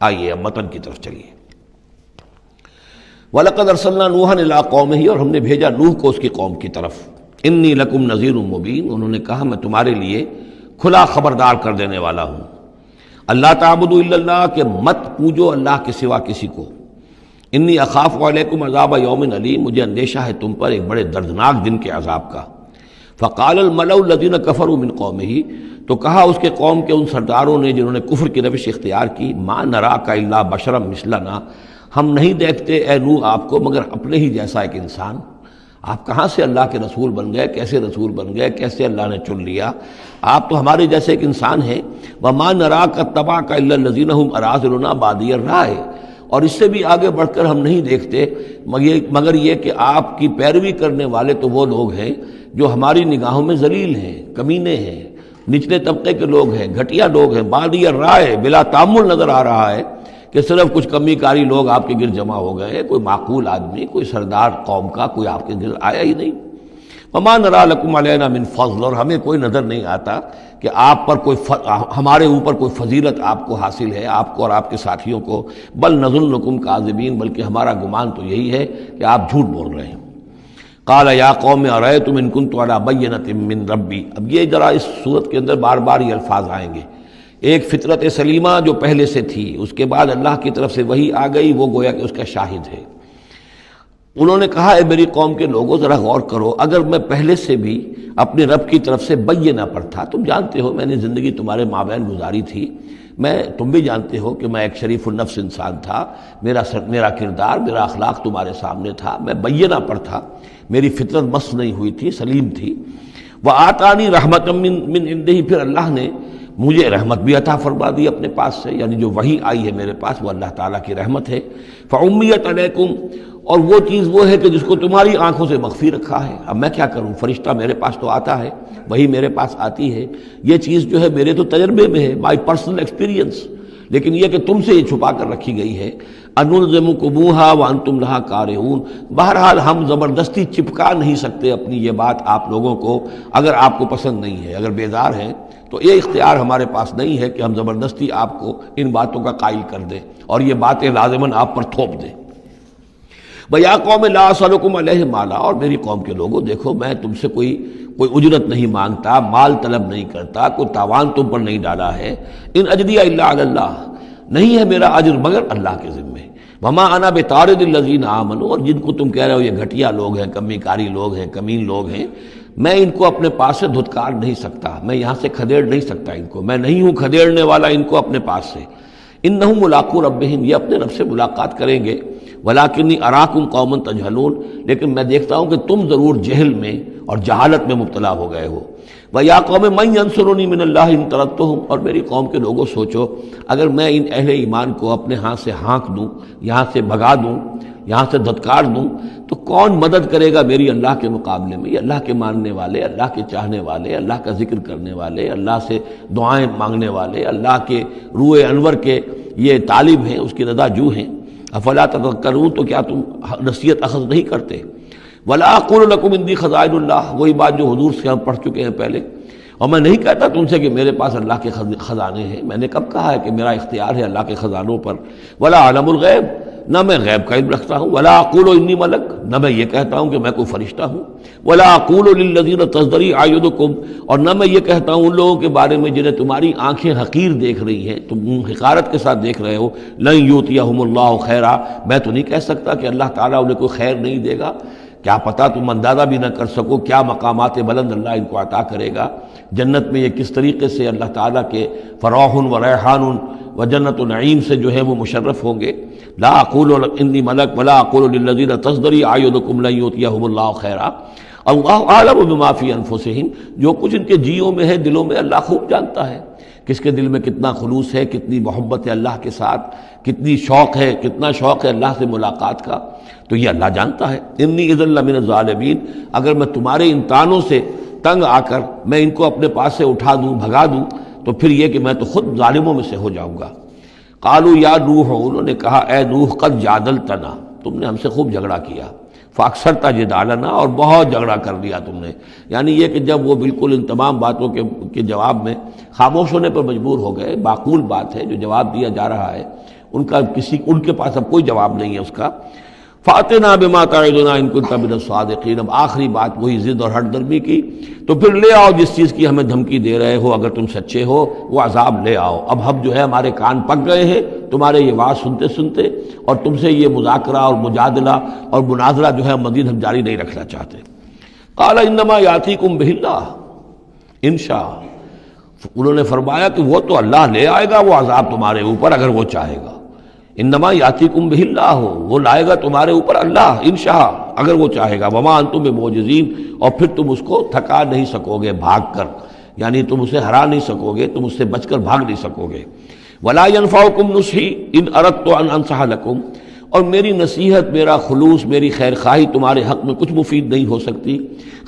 آئیے اب متن کی طرف چلیے۔ وَلَقَدْ أَرْسَلْنَا نُوحًا إِلَىٰ قَوْمِهِ، اور ہم نے بھیجا نوح کو اس کی قوم کی طرف۔ إِنِّي لَكُمْ نَذِيرٌ مُّبِينٌ، انہوں نے کہا میں تمہارے لیے کھلا خبردار کر دینے والا ہوں۔ اللہ تعبدوا الا اللہ، کہ مت پوجو اللہ کے سوا کسی کو۔ انی اخاف علیکم عذاب یوم علیم، مجھے اندیشہ ہے تم پر ایک بڑے دردناک دن کے عذاب کا۔ فقال الملأ الذین کفروا من قومہ، تو کہا اس کے قوم کے ان سرداروں نے جنہوں نے کفر کی روش اختیار کی، ما نراک الا بشرا مثلنا، ہم نہیں دیکھتے اے نوح آپ کو مگر اپنے ہی جیسا ایک انسان۔ آپ کہاں سے اللہ کے رسول بن گئے، کیسے رسول بن گئے، کیسے اللہ نے چن لیا؟ آپ تو ہمارے جیسے ایک انسان ہیں۔ وما نراک اتبعک الا الذین هم اراذلنا بادی الرائے، اور اس سے بھی آگے بڑھ کر ہم نہیں دیکھتے مگر یہ کہ آپ کی پیروی کرنے والے تو وہ لوگ ہیں جو ہماری نگاہوں میں ذلیل ہیں، کمینے ہیں، نچلے طبقے کے لوگ ہیں، گھٹیا لوگ ہیں۔ بادی الرائے، بلا تعمل نظر آ رہا ہے کہ صرف کچھ کمی کاری لوگ آپ کے گرد جمع ہو گئے، کوئی معقول آدمی، کوئی سردار قوم کا کوئی آپ کے گرد آیا ہی نہیں۔ وما نرا لکم علینا من فضل، اور ہمیں کوئی نظر نہیں آتا کہ آپ پر کوئی ہمارے اوپر کوئی فضیلت آپ کو حاصل ہے، آپ کو اور آپ کے ساتھیوں کو۔ بل نظنکم کاذبین، بلکہ ہمارا گمان تو یہی ہے کہ آپ جھوٹ بول رہے ہیں۔ قال یا قوم ارأیتم ان کنت علی بینۃ من ربی، اب یہ ذرا اس صورت کے اندر بار بار یہ الفاظ آئیں گے۔ ایک فطرت سلیمہ جو پہلے سے تھی، اس کے بعد اللہ کی طرف سے وحی آ گئی، وہ گویا کہ اس کا شاہد ہے۔ انہوں نے کہا اے میری قوم کے لوگوں ذرا غور کرو، اگر میں پہلے سے بھی اپنے رب کی طرف سے بینہ پر تھا، تم جانتے ہو میں نے زندگی تمہارے مابین گزاری تھی، تم بھی جانتے ہو کہ میں ایک شریف النفس انسان تھا، میرا کردار، میرا اخلاق تمہارے سامنے تھا، میں بینہ پر تھا، میری فطرت مس نہیں ہوئی تھی، سلیم تھی۔ وآتانی رحمۃ من عنده، پھر اللہ نے مجھے رحمت بھی عطا فرما دی اپنے پاس سے، یعنی جو وحی آئی ہے میرے پاس وہ اللہ تعالیٰ کی رحمت ہے۔ فعمیت علیکم، اور وہ چیز وہ ہے کہ جس کو تمہاری آنکھوں سے مخفی رکھا ہے، اب میں کیا کروں، فرشتہ میرے پاس تو آتا ہے، وہی میرے پاس آتی ہے، یہ چیز جو ہے میرے تو تجربے میں ہے، مائی پرسنل ایکسپیرینس، لیکن یہ کہ تم سے یہ چھپا کر رکھی گئی ہے۔ انلزمکموہا وانتم لہا کارہون، بہرحال ہم زبردستی چپکا نہیں سکتے اپنی یہ بات آپ لوگوں کو، اگر آپ کو پسند نہیں ہے، اگر بیزار ہیں تو یہ اختیار ہمارے پاس نہیں ہے کہ ہم زبردستی آپ کو ان باتوں کا قائل کر دیں اور یہ باتیں لازماً آپ پر تھوپ دیں۔ وَيَا قَوْمِ لَا أَسْأَلُكُمْ عَلَيْهِ مَالًا، اور میری قوم کے لوگوں دیکھو میں تم سے کوئی اجرت نہیں مانگتا، مال طلب نہیں کرتا، کوئی تاوان تم پر نہیں ڈالا ہے۔ ان اجریہ الا علی اللہ، نہیں ہے میرا اجر مگر اللہ کے ذمے۔ وما انا بطارد الذین آمنوا، اور جن کو تم کہہ رہے ہو یہ گھٹیا لوگ ہیں، کمی کاری لوگ ہیں، کمین لوگ ہیں، میں ان کو اپنے پاس سے دھتکار نہیں سکتا، میں یہاں سے کھدیڑ نہیں سکتا ان کو، میں نہیں ہوں کھدیڑنے والا ان کو اپنے پاس سے۔ انہم ملاقو ربہم، یہ اپنے رب سے ملاقات کریں گے۔ ولیکنی اراکم قوما تجہلون، لیکن میں دیکھتا ہوں کہ تم ضرور جہل میں اور جہالت میں مبتلا ہو گئے ہو۔ وَيَا قَوْمِ مَن يَنصُرُنِي مِنَ اللَّهِ إِن طَرَدتُّهُمْ، اور میری قوم کے لوگوں سوچو اگر میں ان اہل ایمان کو اپنے ہاتھ سے ہانک دوں، یہاں سے بھگا دوں، یہاں سے دھتکار دوں، تو کون مدد کرے گا میری اللہ کے مقابلے میں؟ یہ اللہ کے ماننے والے، اللہ کے چاہنے والے، اللہ کا ذکر کرنے والے، اللہ سے دعائیں مانگنے والے، اللہ کے روح انور کے یہ طالب ہیں، اس کی رضا جو ہیں۔ افلا تذکرون، تو کیا تم نصیحت اخذ نہیں کرتے؟ ولا اقول لکم عندی خزائن اللہ، وہی بات جو حضور سے ہم پڑھ چکے ہیں پہلے، اور میں نہیں کہتا تم سے کہ میرے پاس اللہ کے خزانے ہیں، میں نے کب کہا ہے کہ میرا اختیار ہے اللہ کے خزانوں پر؟ ولا عالم الغیب، نہ میں غیب کا علم رکھتا ہوں۔ ولا اقول انی ملک، نہ میں یہ کہتا ہوں کہ میں کوئی فرشتہ ہوں۔ ولا اقول للذین تزدری اعینکم، اور نہ میں یہ کہتا ہوں ان لوگوں کے بارے میں جنہیں تمہاری آنکھیں حقیر دیکھ رہی ہیں، تم حقارت کے ساتھ دیکھ رہے ہو، لن یؤتیہم اللہ خیرا، میں تو نہیں کہہ سکتا کہ اللہ تعالیٰ انہیں کوئی خیر نہیں دے گا۔ کیا پتہ تم اندازہ بھی نہ کر سکو کیا مقامات بلند اللہ ان کو عطا کرے گا جنت میں، یہ کس طریقے سے اللہ تعالیٰ کے فراح و ریحان و جنت و نعیم سے جو ہے وہ مشرف ہوں گے۔ لا اقول انی ملک ولا اقول للذین تزدری اعینکم لن یؤتیہم اللہ خیرا، اللہ اعلم بما فی انفسہم، جو کچھ ان کے جیوں میں ہے، دلوں میں، اللہ خوب جانتا ہے کس کے دل میں کتنا خلوص ہے، کتنی محبت ہے اللہ کے ساتھ، کتنی شوق ہے، کتنا شوق ہے اللہ سے ملاقات کا، تو یہ اللہ جانتا ہے۔ انی اذا لمن الظالمین، اگر میں تمہارے ان تانوں سے تنگ آ کر میں ان کو اپنے پاس سے اٹھا دوں، بھگا دوں، تو پھر یہ کہ میں تو خود ظالموں میں سے ہو جاؤں گا۔ قالوا یا نوح، انہوں نے کہا اے نوح قد جادلتنا، تم نے ہم سے خوب جھگڑا کیا، فاکثرت جدالنا، اور بہت جھگڑا کر لیا تم نے، یعنی یہ کہ جب وہ بالکل ان تمام باتوں کے جواب میں خاموش ہونے پر مجبور ہو گئے، معقول بات ہے جو جواب دیا جا رہا ہے ان کے پاس اب کوئی جواب نہیں ہے اس کا۔ فَأْتِنَا بِمَا تَعِدُنَا إِن كُنتَ مِنَ الصَّادِقِينَ، اب آخری بات وہی ضد اور ہٹ درمی کی، تو پھر لے آؤ جس چیز کی ہمیں دھمکی دے رہے ہو، اگر تم سچے ہو وہ عذاب لے آؤ۔ اب ہم جو ہے ہمارے کان پک گئے ہیں تمہارے یہ بات سنتے سنتے، اور تم سے یہ مذاکرہ اور مجادلہ اور مناظرہ جو ہے مزید ہم جاری نہیں رکھنا چاہتے۔ قال انما یاتیکم بہ اللہ ان شاء، انہوں نے فرمایا کہ وہ تو اللہ لے آئے گا وہ عذاب تمہارے اوپر اگر وہ چاہے گا۔ انما یاتیکم بہ اللہ، وہ لائے گا تمہارے اوپر اللہ انشاء اگر وہ چاہے گا۔ وما انتم بمعجزین، اور پھر تم اس کو تھکا نہیں سکو گے بھاگ کر، یعنی تم اسے ہرا نہیں سکو گے، تم اس سے بچ کر بھاگ نہیں سکو گے۔ ولا ينفعکم نصحی ان اردت ان انصح لکم، اور میری نصیحت، میرا خلوص، میری خیر خواہی تمہارے حق میں کچھ مفید نہیں ہو سکتی،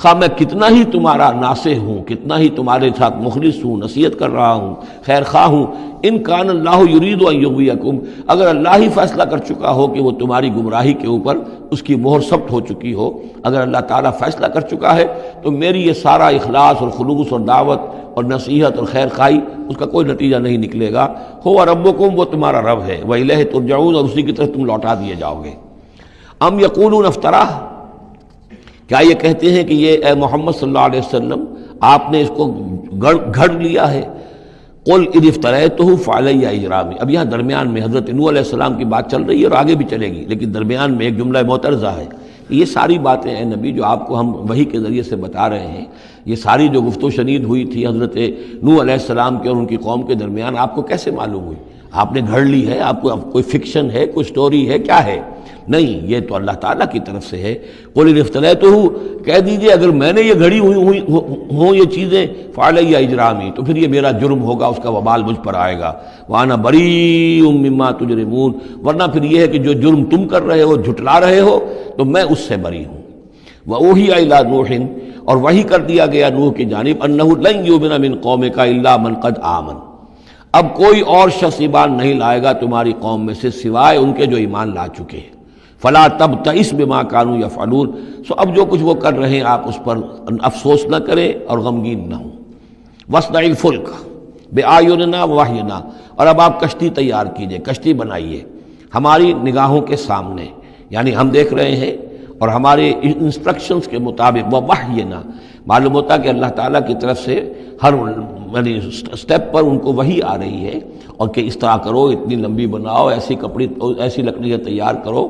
خواہ میں کتنا ہی تمہارا ناصح ہوں، کتنا ہی تمہارے ساتھ مخلص ہوں، نصیحت کر رہا ہوں، خیر خواہ ہوں۔ ان کان اللہ یرید ان یغویکم، اگر اللہ ہی فیصلہ کر چکا ہو کہ وہ تمہاری گمراہی کے اوپر اس کی مہر ثبت ہو چکی ہو، اگر اللہ تعالیٰ فیصلہ کر چکا ہے تو میری یہ سارا اخلاص اور خلوص اور دعوت اور نصیحت اور خیر خواہی اس کا کوئی نتیجہ نہیں نکلے گا۔ هو ربکم، وہ تمہارا رب ہے، وإلیہ ترجعون، اور اسی کی طرف تم لوٹا دیے جاؤ گے۔ ام یقولون افتراہ، کیا یہ کہتے ہیں کہ یہ اے محمد صلی اللہ علیہ وسلم آپ نے اس کو گھڑ لیا ہے؟ قل اذ افتریتہ فعلی اجرامی، اب یہاں درمیان میں حضرت نوح علیہ السلام کی بات چل رہی ہے اور آگے بھی چلے گی، لیکن درمیان میں ایک جملہ معترضہ ہے۔ یہ ساری باتیں ہیں نبی جو آپ کو ہم وحی کے ذریعے سے بتا رہے ہیں، یہ ساری جو گفت و شنید ہوئی تھی حضرت نوح علیہ السلام کے اور ان کی قوم کے درمیان، آپ کو کیسے معلوم ہوئی؟ آپ نے گھڑ لی ہے؟ آپ کو کوئی فکشن ہے، کوئی سٹوری ہے، کیا ہے؟ نہیں، یہ تو اللہ تعالیٰ کی طرف سے ہے۔ قل ان افتریتہ، کہہ دیجئے اگر میں نے یہ گھڑی ہوں یہ چیزیں، فعلی اجرامی، تو پھر یہ میرا جرم ہوگا، اس کا وبال مجھ پر آئے گا۔ وانا بریء مما تجرمون، ورنہ پھر یہ ہے کہ جو جرم تم کر رہے ہو، جھٹلا رہے ہو، تو میں اس سے بری ہوں۔ وأوحی الی نوح، اور وحی کر دیا گیا نوح کی جانب، انہ لن یؤمن من قومک الا من قد آمن، اب کوئی اور شخص ایمان نہیں لائے گا تمہاری قوم میں سے سوائے ان کے جو ایمان لا چکے ہیں۔ فلا تبتئس بما كانوا يفعلون، سو اب جو کچھ وہ کر رہے ہیں آپ اس پر افسوس نہ کریں اور غمگین نہ ہوں۔ واصنع الفلک بأعیننا ووحینا، اور اب آپ کشتی تیار کیجئے، کشتی بنائیے ہماری نگاہوں کے سامنے، یعنی ہم دیکھ رہے ہیں اور ہمارے انسٹرکشنز کے مطابق، ووحینا معلوم ہوتا کہ اللہ تعالیٰ کی طرف سے ہر یعنی سٹیپ پر ان کو وحی آ رہی ہے، اور کہ اس طرح کرو، اتنی لمبی بناؤ، ایسی لکڑیاں تیار کرو،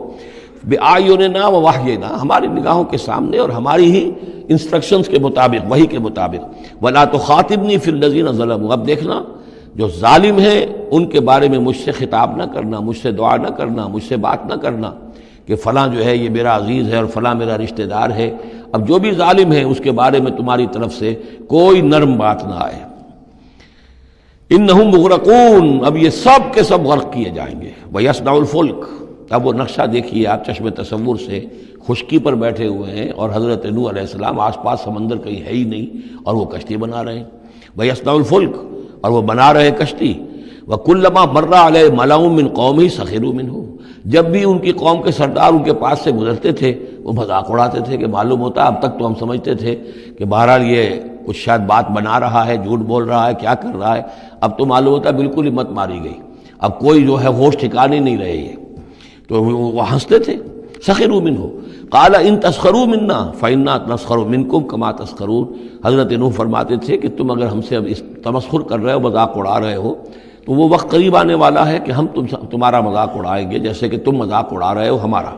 بِأَعْيُنِنَا وَوَحْيِنَا، ہماری نگاہوں کے سامنے اور ہماری ہی انسٹرکشنز کے مطابق، وحی کے مطابق۔ وَلَا تُخَاطِبْنِي فِي الَّذِينَ ظَلَمُوا، اب دیکھنا جو ظالم ہیں ان کے بارے میں مجھ سے خطاب نہ کرنا، مجھ سے دعا نہ کرنا، مجھ سے بات نہ کرنا کہ فلاں جو ہے یہ میرا عزیز ہے اور فلاں میرا رشتہ دار ہے۔ اب جو بھی ظالم ہے اس کے بارے میں تمہاری طرف سے کوئی نرم بات نہ آئے۔ انہم مغرقون، اب یہ سب کے سب غرق کیے جائیں گے۔ وَيَصْنَعُ الْفُلْكَ، اب وہ نقشہ دیکھیے آپ چشم تصور سے، خشکی پر بیٹھے ہوئے ہیں اور حضرت نوح علیہ السلام آس پاس سمندر کہیں ہے ہی نہیں اور وہ کشتی بنا رہے ہیں۔ وَيَصْنَعُ الْفُلْكَ، اور وہ بنا رہے کشتی۔ وَكُلَّمَا مَرَّ عَلَيْهِ مَلَأٌ مِّن قَوْمِهِ سَخِرُوا مِنْهُ، جب بھی ان کی قوم کے سردار ان کے پاس سے گزرتے تھے وہ مذاق اڑاتے تھے، کہ معلوم ہوتا اب تک تو ہم سمجھتے تھے کہ بہرحال یہ کچھ شاید بات بنا رہا ہے، جھوٹ بول رہا ہے، کیا کر رہا ہے، اب تو معلوم ہوتا بالکل ہی مت ماری گئی، اب کوئی جو ہے ہوش ٹھکانے نہیں رہے یہ، تو وہ ہنستے تھے۔ سخروا منہ قال ان تسخروا منا فإنا نسخر منکم کما تسخرون، حضرت نوح فرماتے تھے کہ تم اگر ہم سے اب اس تمسخر کر رہے ہو، مذاق اڑا رہے ہو، تو وہ وقت قریب آنے والا ہے کہ ہم تمہارا مذاق اڑائیں گے جیسے کہ تم مذاق اڑا رہے ہو ہمارا۔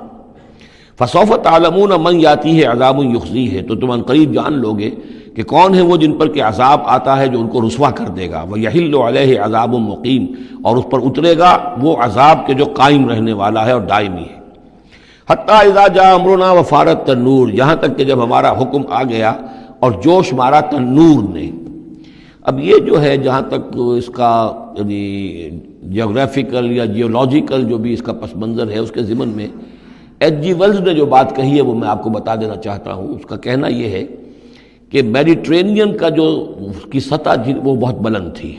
فسوف تعلمون من یاتیہ عذاب یخزیہ، تو تم ان قریب جان لوگے کہ کون ہے وہ جن پر کہ عذاب آتا ہے جو ان کو رسوا کر دے گا۔ ویحل علیہ عذاب مقیم، اور اس پر اترے گا وہ عذاب کے جو قائم رہنے والا ہے اور دائمی ہے۔ حتی اذا جاء امرنا وفارت التنور، یہاں تک کہ جب ہمارا حکم آ گیا اور جوش مارا تنور نے۔ اب یہ جو ہے جہاں تک اس کا یعنی جیوگرافیکل یا جیولوجیکل جو بھی اس کا پس منظر ہے، اس کے ضمن میں ایچ جی ویلز نے جو بات کہی ہے وہ میں آپ کو بتا دینا چاہتا ہوں۔ اس کا کہنا یہ ہے کہ میڈیٹرینین کا جو اس کی سطح وہ بہت بلند تھی،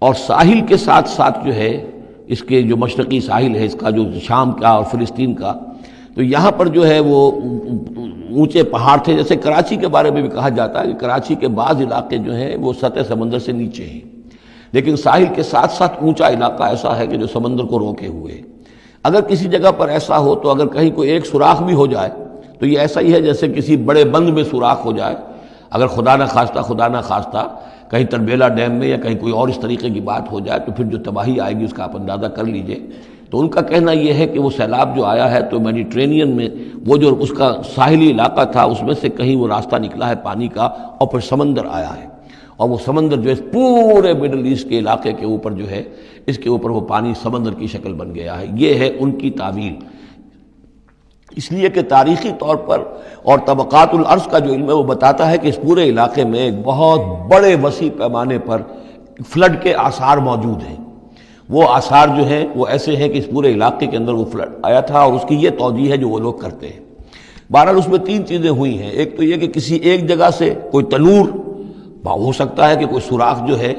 اور ساحل کے ساتھ ساتھ جو ہے اس کے جو مشرقی ساحل ہے اس کا، جو شام کا اور فلسطین کا، تو یہاں پر جو ہے وہ اونچے پہاڑ تھے۔ جیسے کراچی کے بارے میں بھی کہا جاتا ہے کہ کراچی کے بعض علاقے جو ہیں وہ سطح سمندر سے نیچے ہیں، لیکن ساحل کے ساتھ ساتھ اونچا علاقہ ایسا ہے کہ جو سمندر کو روکے ہوئے ہے۔ اگر کسی جگہ پر ایسا ہو تو اگر کہیں کوئی ایک سوراخ بھی ہو جائے تو یہ ایسا ہی ہے جیسے کسی بڑے بند میں سوراخ ہو جائے۔ اگر خدا نہ خواستہ کہیں تربیلا ڈیم میں یا کہیں کوئی اور اس طریقے کی بات ہو جائے تو پھر جو تباہی آئے گی اس کا آپ اندازہ کر لیجئے۔ تو ان کا کہنا یہ ہے کہ وہ سیلاب جو آیا ہے تو میڈیٹرینین میں وہ جو اس کا ساحلی علاقہ تھا اس میں سے کہیں وہ راستہ نکلا ہے پانی کا اور پھر سمندر آیا ہے، اور وہ سمندر جو ہے پورے مڈل ایسٹ کے علاقے کے اوپر جو ہے اس کے اوپر وہ پانی سمندر کی شکل بن گیا ہے۔ یہ ہے ان کی تعویل، اس لیے کہ تاریخی طور پر اور طبقات الارض کا جو علم ہے وہ بتاتا ہے کہ اس پورے علاقے میں ایک بہت بڑے وسیع پیمانے پر فلڈ کے آثار موجود ہیں۔ وہ آثار جو ہیں وہ ایسے ہیں کہ اس پورے علاقے کے اندر وہ فلڈ آیا تھا، اور اس کی یہ توجیہ ہے جو وہ لوگ کرتے ہیں۔ بہرحال اس میں تین چیزیں ہوئی ہیں، ایک تو یہ کہ کسی ایک جگہ سے کوئی تنور ہو سکتا ہے کہ کوئی سوراخ جو ہے،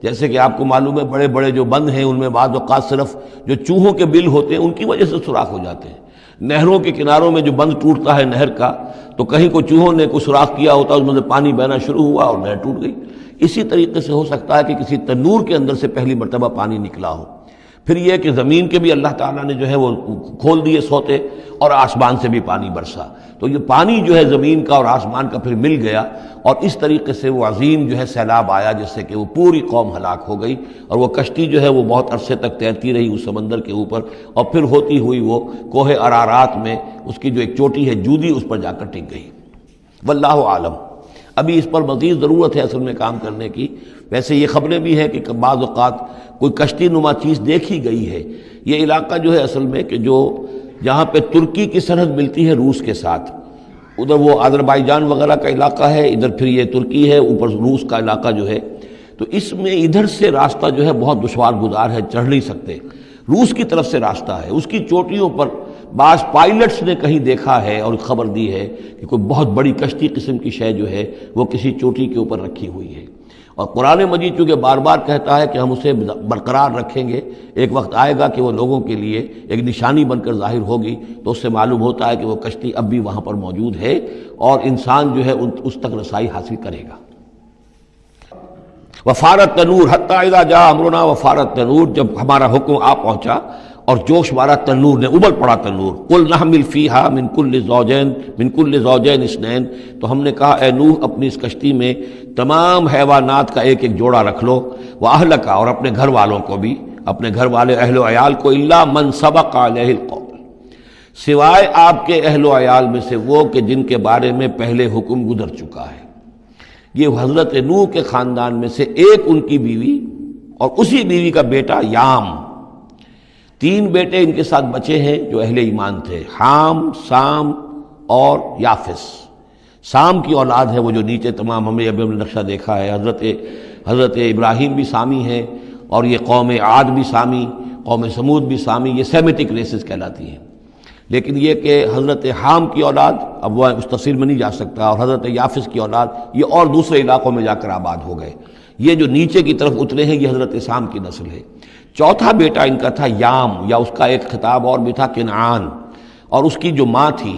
جیسے کہ آپ کو معلوم ہے بڑے بڑے جو بند ہیں ان میں بعض اوقات صرف جو چوہوں کے بل ہوتے ہیں ان کی وجہ سے سوراخ ہو جاتے ہیں۔ نہروں کے کناروں میں جو بند ٹوٹتا ہے نہر کا، تو کہیں کوئی چوہوں نے کوئی سوراخ کیا ہوتا ہے، اس میں سے پانی بہنا شروع ہوا اور نہر ٹوٹ گئی۔ اسی طریقے سے ہو سکتا ہے کہ کسی تنور کے اندر سے پہلی مرتبہ پانی نکلا ہو۔ پھر یہ کہ زمین کے بھی اللہ تعالیٰ نے جو ہے وہ کھول دیے سوتے، اور آسمان سے بھی پانی برسا، تو یہ پانی جو ہے زمین کا اور آسمان کا پھر مل گیا، اور اس طریقے سے وہ عظیم جو ہے سیلاب آیا جس سے کہ وہ پوری قوم ہلاک ہو گئی، اور وہ کشتی جو ہے وہ بہت عرصے تک تیرتی رہی اس سمندر کے اوپر، اور پھر ہوتی ہوئی وہ کوہ ارارات میں اس کی جو ایک چوٹی ہے جودی، اس پر جا کر ٹک گئی۔ واللہ عالم، ابھی اس پر مزید ضرورت ہے اصل میں کام کرنے کی۔ ویسے یہ خبریں بھی ہیں کہ بعض اوقات کوئی کشتی نما چیز دیکھی گئی ہے۔ یہ علاقہ جو ہے اصل میں کہ جو جہاں پہ ترکی کی سرحد ملتی ہے روس کے ساتھ، ادھر وہ آذربائیجان وغیرہ کا علاقہ ہے، ادھر پھر یہ ترکی ہے، اوپر روس کا علاقہ جو ہے، تو اس میں ادھر سے راستہ جو ہے بہت دشوار گزار ہے، چڑھ نہیں سکتے۔ روس کی طرف سے راستہ ہے، اس کی چوٹیوں پر بعض پائلٹس نے کہیں دیکھا ہے اور خبر دی ہے کہ کوئی بہت بڑی کشتی قسم کی شے جو ہے وہ کسی چوٹی کے اوپر رکھی ہوئی ہے، اور قرآن مجید چونکہ بار بار کہتا ہے کہ ہم اسے برقرار رکھیں گے، ایک وقت آئے گا کہ وہ لوگوں کے لیے ایک نشانی بن کر ظاہر ہوگی، تو اس سے معلوم ہوتا ہے کہ وہ کشتی اب بھی وہاں پر موجود ہے اور انسان جو ہے اس تک رسائی حاصل کرے گا۔ وفارت تنور حتی اذا جاء امرنا، وفارت تنور، جب ہمارا حکم آ پہنچا اور جوش مارا تنور نے، ابل پڑا تنور۔ قل نحمل فیہا من کل زوجین اثنین، تو ہم نے کہا اے نوح اپنی اس کشتی میں تمام حیوانات کا ایک ایک جوڑا رکھ لو، واہلک، اور اپنے گھر والوں کو بھی، اپنے گھر والے اہل و عیال کو، الا من سبق علیہ القول، سوائے آپ کے اہل و عیال میں سے وہ کہ جن کے بارے میں پہلے حکم گزر چکا ہے۔ یہ حضرت نوح کے خاندان میں سے ایک ان کی بیوی اور اسی بیوی کا بیٹا یام، تین بیٹے ان کے ساتھ بچے ہیں جو اہل ایمان تھے، حام، سام اور یافس۔ سام کی اولاد ہے وہ جو نیچے تمام ہم نے ابھی نقشہ دیکھا ہے، حضرت ابراہیم بھی سامی ہے، اور یہ قوم عاد بھی سامی، قوم سمود بھی سامی، یہ سیمیٹک ریسز کہلاتی ہیں۔ لیکن یہ کہ حضرت حام کی اولاد، اب وہ اس تفصیل میں نہیں جا سکتا، اور حضرت یافس کی اولاد یہ اور دوسرے علاقوں میں جا کر آباد ہو گئے۔ یہ جو نیچے کی طرف اترے ہیں یہ حضرت سام کی نسل ہے۔ چوتھا بیٹا ان کا تھا یام، یا اس کا ایک خطاب اور بھی تھا کنعان، اور اس کی جو ماں تھی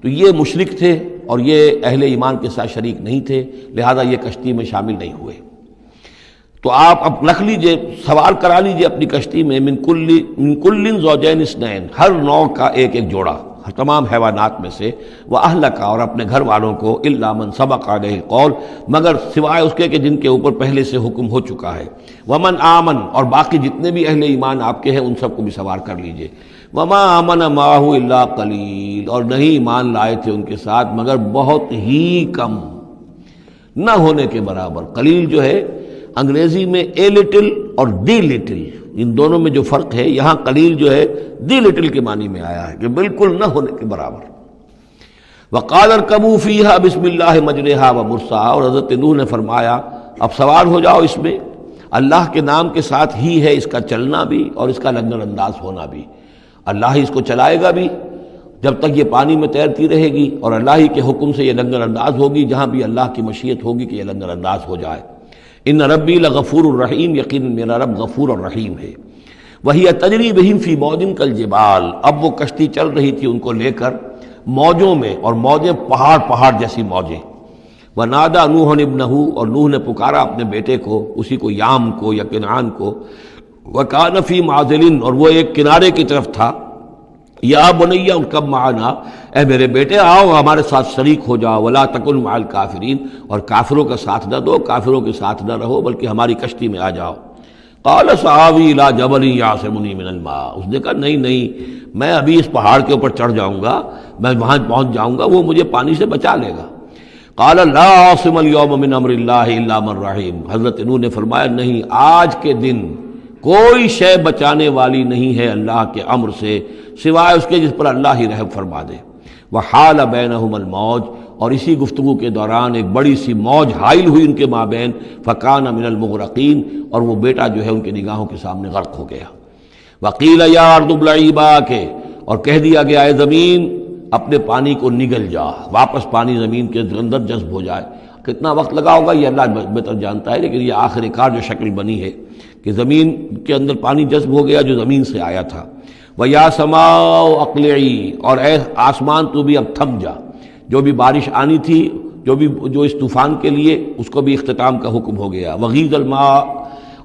تو یہ مشرک تھے اور یہ اہل ایمان کے ساتھ شریک نہیں تھے، لہذا یہ کشتی میں شامل نہیں ہوئے۔ تو آپ اب رکھ لیجئے، سوار کرا لیجئے اپنی کشتی میں من کل زوجین اثنین، ہر نوع کا ایک ایک جوڑا تمام حیوانات میں سے، واہلک، اور اپنے گھر والوں کو، الا من سبق علیہ القول، مگر سوائے اس کے کہ جن کے اوپر پہلے سے حکم ہو چکا ہے، ومن آمن، اور باقی جتنے بھی اہل ایمان آپ کے ہیں ان سب کو بھی سوار کر لیجئے، وما آمن معہ الا قلیل، اور نہیں ایمان لائے تھے ان کے ساتھ مگر بہت ہی کم، نہ ہونے کے برابر۔ قلیل جو ہے انگریزی میں اے لٹل اور دی لٹل، ان دونوں میں جو فرق ہے، یہاں قلیل جو ہے دی لٹل کے معنی میں آیا ہے کہ بالکل نہ ہونے کے برابر۔ وقال ارکبوا فیہا بسم اللہ مجریہا ومرساہا، اور حضرت نوح نے فرمایا اب سوار ہو جاؤ اس میں، اللہ کے نام کے ساتھ ہی ہے اس کا چلنا بھی اور اس کا لنگر انداز ہونا بھی، اللہ ہی اس کو چلائے گا بھی جب تک یہ پانی میں تیرتی رہے گی، اور اللہ ہی کے حکم سے یہ لنگر انداز ہوگی جہاں بھی اللہ کی مشیت ہوگی کہ یہ لنگر انداز ہو جائے۔ ان ربی لغفور الرحیم، یقیناً میرا رب غفور الرحیم ہے۔ وہی تجری بہم فی موج کالجبال، اب وہ کشتی چل رہی تھی ان کو لے کر موجوں میں، اور موجیں پہاڑ جیسی موجیں، ونادى نوح ابنہ، اور نوح نے پکارا اپنے بیٹے کو، اسی کو یام کو یا کنعان کو، وکان فی معزل، اور وہ ایک کنارے کی طرف تھا، یا بنی ارکب معنا، اے میرے بیٹے آؤ ہمارے ساتھ شریک ہو جاؤ، ولا تکن مع الکافرین، اور کافروں کا ساتھ نہ دو، کافروں کے ساتھ نہ رہو، بلکہ ہماری کشتی میں آ جاؤ۔ قال سآوی الی جبل یعصمنی من الماء، اس نے کہا نہیں میں ابھی اس پہاڑ کے اوپر چڑھ جاؤں گا، میں وہاں پہنچ جاؤں گا، وہ مجھے پانی سے بچا لے گا۔ قال لا عاصم اليوم من امر اللہ الا من رحم، حضرت نوح نے فرمایا نہیں، آج کے دن کوئی شے بچانے والی نہیں ہے اللہ کے امر سے سوائے اس کے جس پر اللہ ہی رحم فرما دے۔ وحال بینہم الموج، اور اسی گفتگو کے دوران ایک بڑی سی موج حائل ہوئی ان کے مابین، فکان من المغرقین، اور وہ بیٹا جو ہے ان کی نگاہوں کے سامنے غرق ہو گیا۔ وقیل یا ارض ابلعی ماءک، اور کہہ دیا گیا اے زمین اپنے پانی کو نگل جا، واپس پانی زمین کے اندر جذب ہو جائے۔ کتنا وقت لگا ہوگا یہ اللہ بہتر جانتا ہے، لیکن یہ آخر کار جو شکل بنی ہے کہ زمین کے اندر پانی جذب ہو گیا جو زمین سے آیا تھا۔ وَيَا سَمَاءُ أَقْلِعِي، اور اے آسمان تو بھی اب تھم جا، جو بھی بارش آنی تھی، جو اس طوفان کے لیے، اس کو بھی اختتام کا حکم ہو گیا۔ وَغِيضَ الْمَاءُ،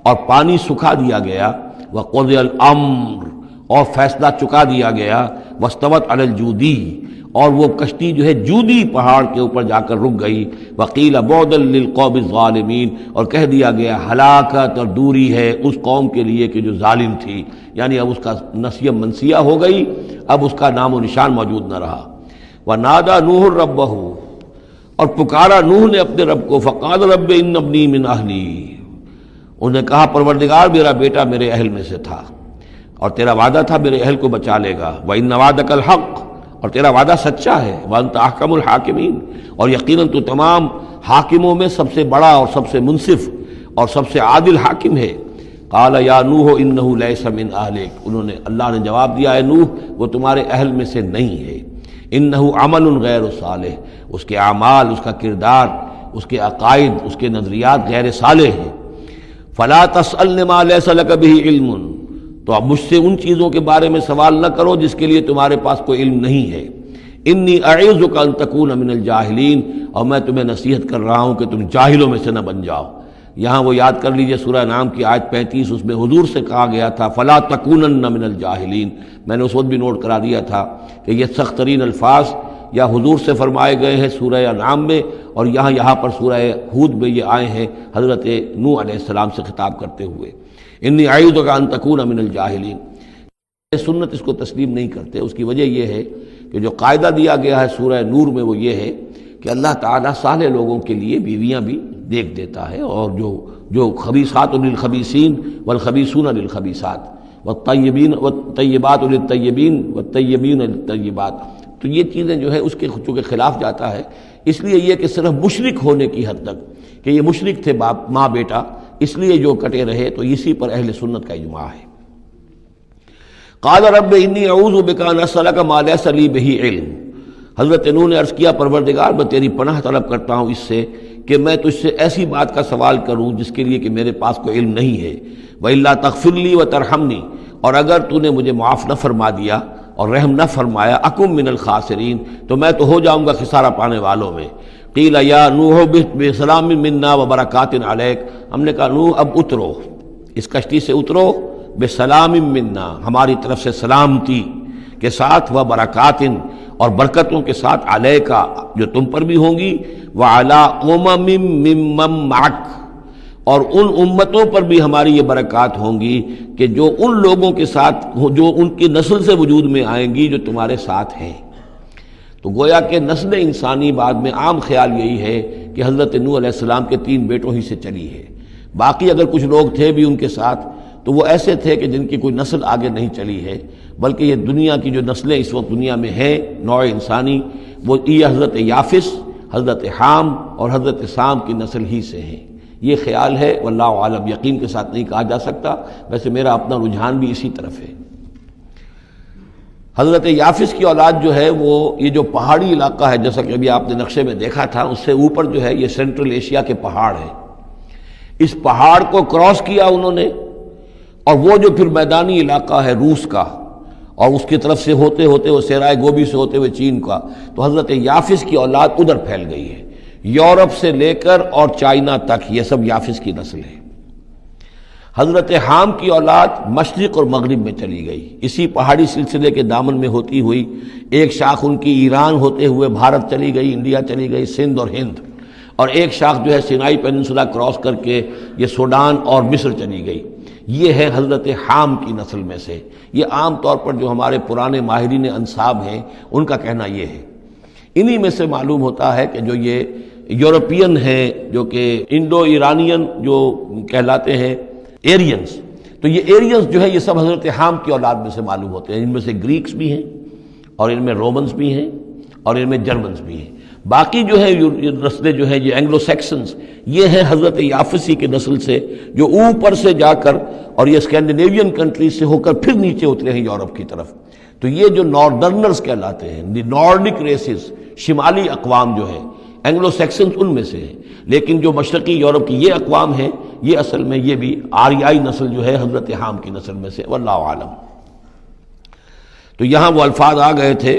اور پانی سکھا دیا گیا۔ وَقُضِيَ الْأَمْرُ، اور فیصلہ چکا دیا گیا۔ وَاسْتَوَتْ عَلَى الْجُودِيِّ، اور وہ کشتی جو ہے جودی پہاڑ کے اوپر جا کر رک گئی۔ وقیل بعدا للقوم الظالمین، اور کہہ دیا گیا ہلاکت اور دوری ہے اس قوم کے لیے کہ جو ظالم تھی، یعنی اب اس کا نسیہ منسیہ ہو گئی، اب اس کا نام و نشان موجود نہ رہا۔ ونادى نوح ربہ، اور پکارا نوح نے اپنے رب کو، فقال رب ان ابنی من اہلی، انہوں نے کہا پروردگار میرا بیٹا میرے اہل میں سے تھا، اور تیرا وعدہ تھا میرے اہل کو بچا لے گا۔ وَإِنَّ وَعْدَكَ الْحَقُّ، اور تیرا وعدہ سچا ہے۔ وَأَنْتَ أَحْكَمُ الْحَاكِمِينَ، اور یقیناً تو تمام حاکموں میں سب سے بڑا اور سب سے منصف اور سب سے عادل حاکم ہے۔ قال یا نوح انہ لیس من اہلک، انہوں نے اللہ نے جواب دیا اے نوح وہ تمہارے اہل میں سے نہیں ہے۔ انہ عمل غیر صالح، اس کے اعمال، اس کا کردار، اس کے عقائد، اس کے نظریات غیر صالح ہیں۔ فلا تسألن ما لیس لک بہ علم، تو اب مجھ سے ان چیزوں کے بارے میں سوال نہ کرو جس کے لیے تمہارے پاس کوئی علم نہیں ہے۔ انی اعوذک ان تکون من الجاہلین، اور میں تمہیں نصیحت کر رہا ہوں کہ تم جاہلوں میں سے نہ بن جاؤ۔ یہاں وہ یاد کر لیجئے سورہ انعام کی آیت 35، اس میں حضور سے کہا گیا تھا فلا تکونن من الجاہلین، میں نے اس وقت بھی نوٹ کرا دیا تھا کہ یہ سخت ترین الفاظ یا حضور سے فرمائے گئے ہیں سورہ انعام میں، اور یہاں پر سورہ ہود میں یہ آئے ہیں حضرت نوح علیہ السلام سے خطاب کرتے ہوئے۔ انی اعوذک ان تکون من الجاہلین، سنت اس کو تسلیم نہیں کرتے۔ اس کی وجہ یہ ہے کہ جو قاعدہ دیا گیا ہے سورہ نور میں وہ یہ ہے کہ اللہ تعالیٰ صالح لوگوں کے لیے بیویاں بھی دیکھ دیتا ہے، اور جو خبیثات للخبیثین والخبیثون للخبیثات والطیبات للطیبین والطیبین للطیبات، تو یہ چیزیں جو ہے اس کے چونکہ خلاف جاتا ہے، اس لیے یہ کہ صرف مشرک ہونے کی حد تک کہ یہ مشرک تھے باپ ماں بیٹا، اس لیے جو کٹے رہے، تو اسی پر اہل سنت کا اجماع ہے۔ قال رب انی اعوذ بک ان اسألک ما لیس لی بہ علم، حضرت نوح نے عرض کیا پروردگار میں تیری پناہ طلب کرتا ہوں اس سے کہ میں تجھ سے ایسی بات کا سوال کروں جس کے لیے کہ میرے پاس کوئی علم نہیں ہے۔ وَإِلَّا تَغْفِرْ لِي وَتَرْحَمْنِي، اور اگر تو نے مجھے معاف نہ فرما دیا اور رحم نہ فرمایا، اکم من الخاسرین، تو میں تو ہو جاؤں گا خسارہ پانے والوں میں۔ قیل یا نوح بسلام منا وبرکات علیک، ہم نے کہا نوح اب اترو، اس کشتی سے اترو، بسلام منا، ہماری طرف سے سلامتی کے ساتھ، و برکات، اور برکتوں کے ساتھ، علیکا، جو تم پر بھی ہوں گی، وعلی امم ممن معک، اور ان امتوں پر بھی ہماری یہ برکات ہوں گی کہ جو ان لوگوں کے ساتھ، جو ان کی نسل سے وجود میں آئیں گی جو تمہارے ساتھ ہیں۔ تو گویا کہ نسل انسانی بعد میں عام خیال یہی ہے کہ حضرت نوح علیہ السلام کے 3 بیٹوں ہی سے چلی ہے، باقی اگر کچھ لوگ تھے بھی ان کے ساتھ تو وہ ایسے تھے کہ جن کی کوئی نسل آگے نہیں چلی ہے، بلکہ یہ دنیا کی جو نسلیں اس وقت دنیا میں ہیں نوع انسانی، وہ یہ حضرت یافس، حضرت حام اور حضرت سام کی نسل ہی سے ہیں۔ یہ خیال ہے، واللہ عالم، یقین کے ساتھ نہیں کہا جا سکتا، ویسے میرا اپنا رجحان بھی اسی طرف ہے۔ حضرت یافس کی اولاد جو ہے وہ یہ جو پہاڑی علاقہ ہے، جیسا کہ ابھی آپ نے نقشے میں دیکھا تھا، اس سے اوپر جو ہے یہ سینٹرل ایشیا کے پہاڑ ہیں، اس پہاڑ کو کراس کیا انہوں نے، اور وہ جو پھر میدانی علاقہ ہے روس کا، اور اس کی طرف سے ہوتے ہوتے وہ سیرائے گوبی سے ہوتے ہوئے چین کا، تو حضرت یافس کی اولاد ادھر پھیل گئی ہے، یورپ سے لے کر اور چائنا تک یہ سب یافس کی نسل ہے۔ حضرت حام کی اولاد مشرق اور مغرب میں چلی گئی، اسی پہاڑی سلسلے کے دامن میں ہوتی ہوئی ایک شاخ ان کی ایران ہوتے ہوئے بھارت چلی گئی، انڈیا چلی گئی، سندھ اور ہند، اور ایک شاخ جو ہے سینائی پیننسولا کراس کر کے یہ سوڈان اور مصر چلی گئی۔ یہ ہے حضرت حام کی نسل میں سے۔ یہ عام طور پر جو ہمارے پرانے ماہرین انساب ہیں ان کا کہنا یہ ہے۔ انہی میں سے معلوم ہوتا ہے کہ جو یہ یورپین ہیں جو کہ انڈو ایرانین جو کہلاتے ہیں ایرینز، تو یہ ایرینز جو ہے یہ سب حضرت حام کی اولاد میں سے معلوم ہوتے ہیں۔ ان میں سے گریکس بھی ہیں اور ان میں رومنز بھی ہیں اور ان میں جرمنز بھی ہیں۔ باقی جو ہے نسلیں جو ہیں یہ اینگلو سیکسنز، یہ ہیں حضرت یافسی کے نسل سے جو اوپر سے جا کر اور یہ اسکینڈینیوین کنٹریز سے ہو کر پھر نیچے اترے ہیں یورپ کی طرف۔ تو یہ جو ناردرنرز کہلاتے ہیں، دی نارڈک ریسز، شمالی اقوام جو ہیں اینگلو سیکسنز ان میں سے ہیں، لیکن جو مشرقی یورپ کی یہ اقوام ہیں یہ اصل میں یہ بھی آریائی نسل جو ہے حضرت حام کی نسل میں سے، واللہ عالم۔ تو یہاں وہ الفاظ آ گئے تھے،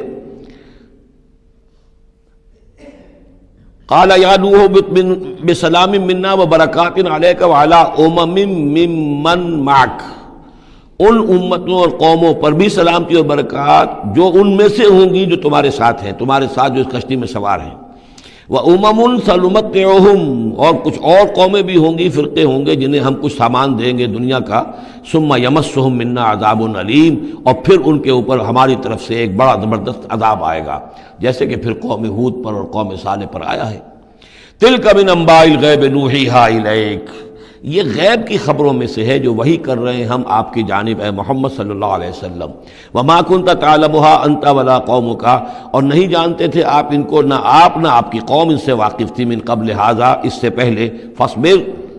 قال یا نوح بسلام منا وبرکات علیک وعلی امم ممن معک، ان امتوں اور قوموں پر بھی سلامتی اور برکات جو ان میں سے ہوں گی جو تمہارے ساتھ ہیں، تمہارے ساتھ جو اس کشتی میں سوار ہیں۔ وَأُمَمٌ سَنُمَتِّعُهُمْ، اور کچھ اور قومیں بھی ہوں گی، فرقے ہوں گے جنہیں ہم کچھ سامان دیں گے دنیا کا، ثُمَّ يَمَسُّهُم مِّنَّا عَذَابٌ أَلِيمٌ، اور پھر ان کے اوپر ہماری طرف سے ایک بڑا زبردست عذاب آئے گا، جیسے کہ پھر قوم ہود پر اور قوم صالح پر آیا ہے۔ تِلْكَ مِنْ أَنْبَاءِ الْغَيْبِ نُوحِيهَا إِلَيْكَ، یہ غیب کی خبروں میں سے ہے جو وحی کر رہے ہیں ہم آپ کی جانب، اے محمد صلی اللہ علیہ وسلم۔ وَمَا كُنْتَ تَعْلَمُهَا أَنْتَ وَلَا قَوْمُكَ، اور نہیں جانتے تھے آپ ان کو، نہ آپ نہ آپ کی قوم ان سے واقف تھی، من قبل هذا، اس سے پہلے، فاصبر،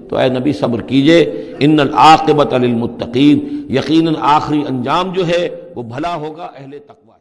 تو اے نبی صبر کیجئے، ان العاقبۃ للمتقین، یقیناً آخری انجام جو ہے وہ بھلا ہوگا اہل تقوی۔